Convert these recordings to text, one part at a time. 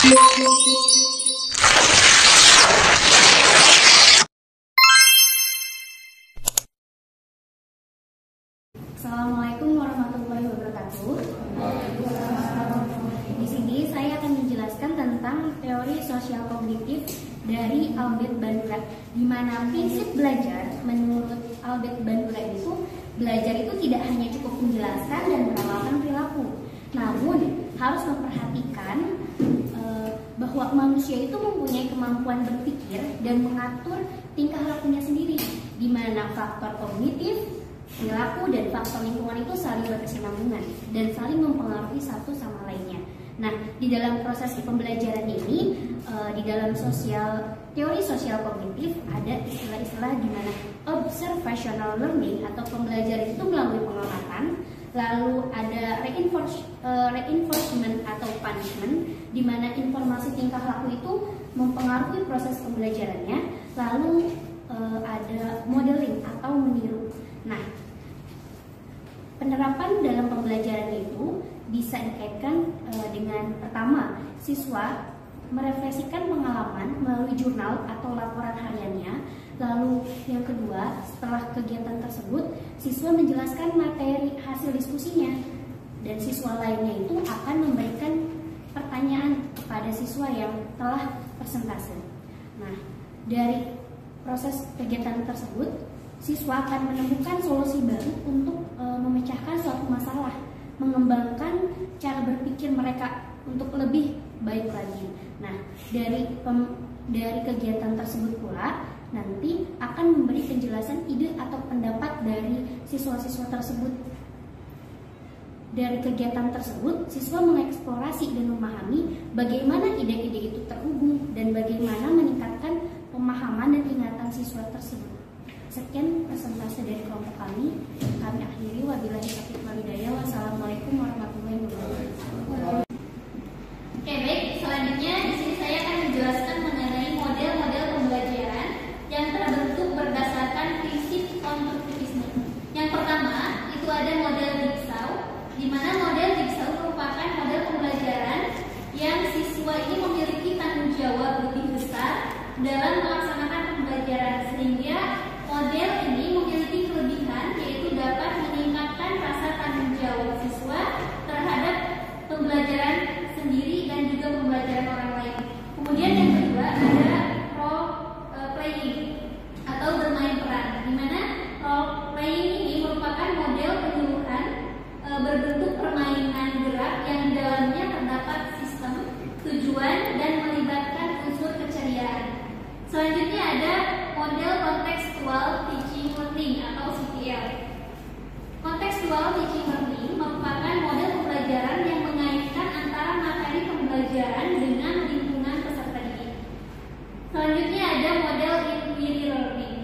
Assalamualaikum warahmatullahi wabarakatuh. Di sini saya akan menjelaskan tentang teori sosial kognitif dari Albert Bandura, di mana prinsip belajar menurut Albert Bandura itu belajar itu tidak hanya cukup menjelaskan dan mengamalkan perilaku, namun harus memperhatikan bahwa manusia itu mempunyai kemampuan berpikir dan mengatur tingkah lakunya sendiri, di mana faktor kognitif, perilaku dan faktor lingkungan itu saling berkesinambungan dan saling mempengaruhi satu sama lainnya. Nah, di dalam proses pembelajaran ini, di dalam teori sosial kognitif ada istilah-istilah di mana observational learning atau pembelajaran itu melalui pengamatan, lalu ada reinforcement atau punishment, di mana informasi tingkah laku itu mempengaruhi proses pembelajarannya, lalu ada modeling atau meniru. Nah, penerapan dalam pembelajaran itu bisa dikaitkan dengan pertama, siswa merefleksikan pengalaman melalui jurnal atau laporan hariannya. Lalu yang kedua, setelah kegiatan tersebut, siswa menjelaskan materi hasil diskusinya, dan siswa lainnya itu akan memberikan pertanyaan kepada siswa yang telah presentase. Nah, dari proses kegiatan tersebut, siswa akan menemukan solusi baru untuk memecahkan suatu masalah, mengembangkan cara berpikir mereka untuk lebih baik lagi. Nah, dari kegiatan tersebut pula nanti akan memberi penjelasan ide atau pendapat dari siswa-siswa tersebut. Dari kegiatan tersebut, siswa mengeksplorasi dan memahami bagaimana ide-ide itu terhubung dan bagaimana meningkatkan pemahaman dan ingatan siswa tersebut. Sekian presentasi dari kelompok kami akhiri. Wabillahi taufiq wal hidayah. Wassalamualaikum warahmatullahi wabarakatuh. Oke, baik. Selanjutnya di sini saya akan menjelaskan mengenai model-model pembelajaran yang terbentuk berdasarkan prinsip konstruktivisme. Yang pertama itu ada model Jigsaw, di mana model Jigsaw merupakan model pembelajaran yang siswa ini memiliki tanggung jawab lebih besar dalam melaksanakan pembelajaran, sehingga model ini memiliki kelebihan, yaitu dapat meningkatkan rasa tanggung jawab siswa terhadap pembelajaran sendiri dan juga pembelajaran orang lain. Kemudian yang kedua ada role playing atau bermain peran, di mana role playing ini merupakan model penyuluhan berbentuk permainan gerak yang di dalamnya terdapat sistem, tujuan, dan melibatkan unsur keceriaan. Selanjutnya ada model contextual teaching learning atau CTL. Contextual teaching learning merupakan model pembelajaran yang mengaitkan antara materi pembelajaran dengan lingkungan peserta didik. Selanjutnya ada model inquiry learning.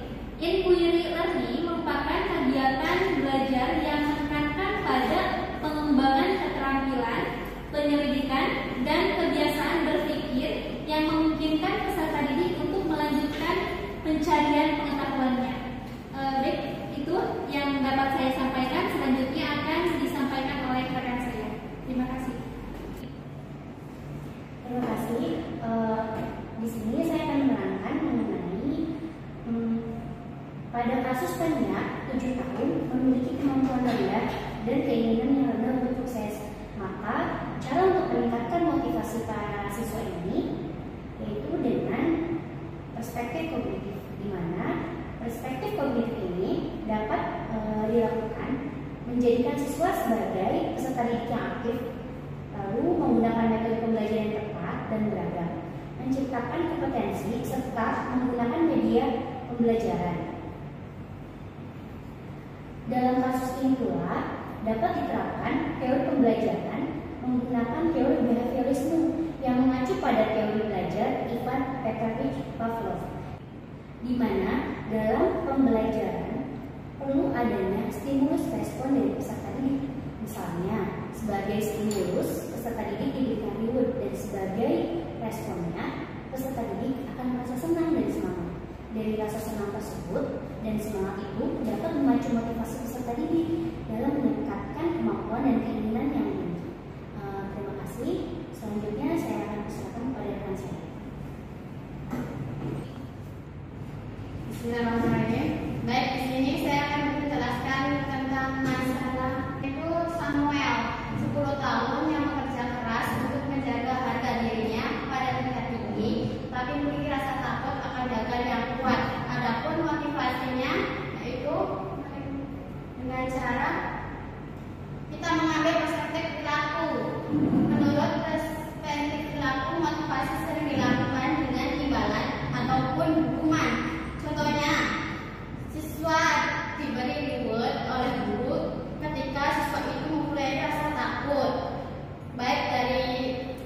Inquiry learning merupakan kegiatan belajar yang menekankan pada pengembangan keterampilan, penyelidikan, dan kebiasaan berpikir yang memungkinkan peserta didik untuk melanjutkan pencarian pengetahuannya. Baik, itu yang dapat saya sampaikan. Selanjutnya akan disampaikan oleh rekan saya. Terima kasih. Terima kasih. Di sini saya akan menerangkan mengenai pada kasus Tania 7 tahun memiliki kemampuan rendah dan keinginan yang rendah untuk sukses. Maka cara untuk meningkatkan motivasi para siswa ini yaitu dengan perspektif kognitif, di mana perspektif kognitif ini dapat dilakukan menjadikan siswa sebagai peserta didik yang aktif, lalu menggunakan metode pembelajaran yang tepat dan beragam, menciptakan kompetensi serta menggunakan media pembelajaran. Dalam kasus ini pula dapat diterapkan teori pembelajaran menggunakan teori behaviorisme yang mengacu pada teori belajar Ivan Petrovich Pavlov, di mana dalam pembelajaran perlu adanya stimulus respon dari peserta didik. Misalnya, sebagai stimulus peserta didik diberikan reward, dan sebagai responnya peserta didik akan merasa senang dan semangat. Dari rasa senang tersebut dan semangat itu dapat memacu motivasi peserta didik dalam meningkatkan kemampuan dan keinginan yang tinggi. Terima kasih. Selanjutnya saya akan persilakan Bismillahirrahmanirrahim. Baik, di sini saya akan menjelaskan tentang masalah itu Samuel, 10 tahun yang bekerja keras untuk menjaga harga dirinya pada tingkat tinggi, tapi memiliki rasa takut akan gagal yang kuat. Adapun motivasinya yaitu dengan cara kita mengambil perspektif perilaku. Menurut perspektif perilaku, motivasi sering dilakukan dengan imbalan ataupun hukuman. Contohnya, siswa diberi reward oleh guru ketika siswa itu mempunyai rasa takut, baik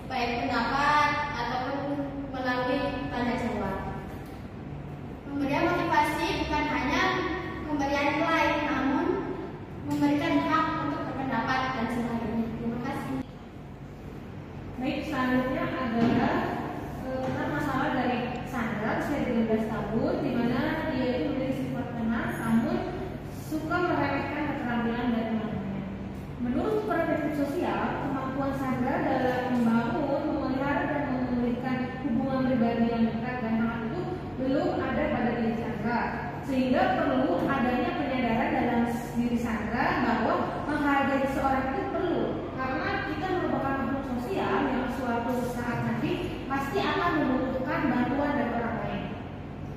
pendapat ataupun melalui tanda jawab. Pemberian motivasi bukan hanya pemberian nilai, namun memberikan hak untuk berpendapat dan sebagainya. Terima kasih. Baik, selanjutnya adalah masalah dari Sandra, usia 13 tahun, di mana dia itu memiliki sifat tenang, namun suka meremehkan keterampilan dan teman-temannya. Menurut perspektif sosial, kemampuan Sandra dalam membangun, memelihara dan memulihkan hubungan pribadi yang dekat dan hangat itu belum ada pada diri Sandra, sehingga perlu adanya penyadaran dalam diri Sandra bahwa menghargai seseorang itu perlu, karena kita merupakan makhluk sosial yang suatu saat nanti pasti akan membutuhkan bantuan dari orang lain.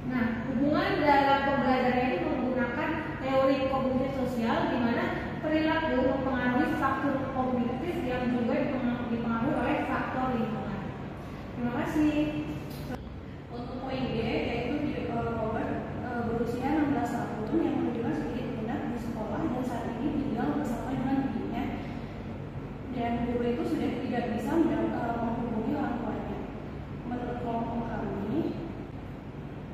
Nah, hubungan dalam pembelajaran ini menggunakan teori kognitif sosial, di mana perilaku mempengaruhi faktor kognitif yang juga dipengaruhi oleh faktor lingkungan. Terima kasih. Untuk poin B, yaitu Robert berusia 16 tahun yang menunjukkan sedikit minat di sekolah dan saat ini tinggal bersama dengan ibunya, dan guru itu sudah tidak bisa menghubungi orang tuanya. Menurut kelompok kami,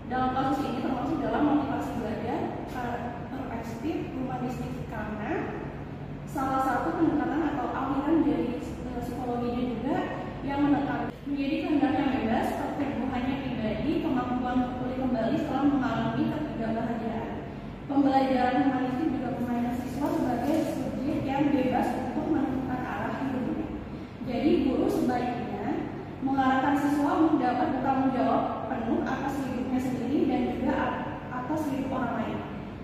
dalam kasus ini termasuk dalam motivasi belajar, karakteristik humanistik, karena salah satu pendekatan atau aliran dari psikologinya juga yang menekan menjadi kehendak yang bebas, pertumbuhannya pribadi, kemampuan pulih kembali setelah mengalami ketidakbahagiaan. Pembelajaran humanistik juga memainkan siswa sebagai subjek yang bebas untuk menentukan arah hidupnya. Jadi guru sebaiknya mengarahkan siswa mendapat bertanggung jawab penuh atas hidupnya sendiri dan juga atas hidup orang lain.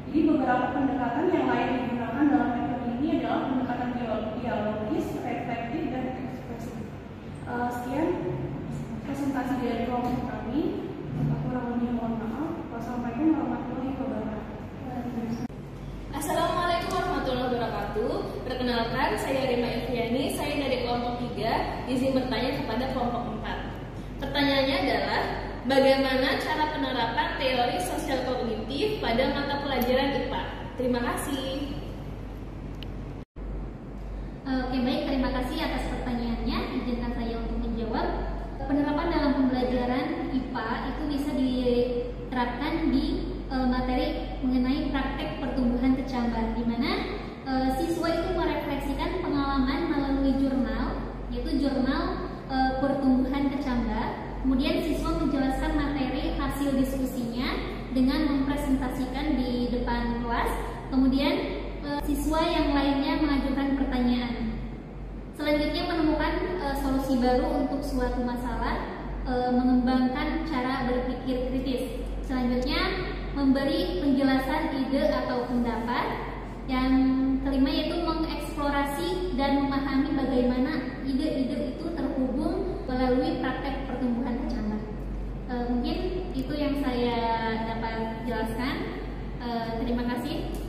Jadi beberapa pendekatan yang lain digunakan dalam metode ini adalah pendekatan dialogis, reflektif, dan ekspresif. Sekian presentasi dari kelompok kami. Kurang lebih mohon maaf. Wassalamualaikum warahmatullahi wabarakatuh. Assalamualaikum warahmatullahi wabarakatuh. Perkenalkan, saya Rima Eviani, saya dari kelompok 3. Izin bertanya kepada kelompok 4. Pertanyaannya adalah, bagaimana cara penerapan teori sosial kognitif pada mata pelajaran IPA? Terima kasih. Oke, baik, terima kasih atas pertanyaannya. Izinkan saya untuk menjawab. Penerapan dalam pembelajaran IPA itu bisa diterapkan di materi mengenai praktek pertumbuhan kecambah, di mana siswa itu merefleksikan pengalaman melalui jurnal, yaitu jurnal pertumbuhan kecambah. Kemudian siswa menjelaskan materi hasil diskusinya dengan mempresentasikan di depan kelas. Kemudian siswa yang lainnya mengajukan pertanyaan. Selanjutnya menemukan solusi baru untuk suatu masalah, mengembangkan cara berpikir kritis. Selanjutnya memberi penjelasan ide atau pendapat. Yang kelima yaitu mengeksplorasi dan memahami bagaimana ide-ide itu terhubung melalui praktek pertumbuhan kecambah. Mungkin itu yang saya dapat jelaskan. Terima kasih.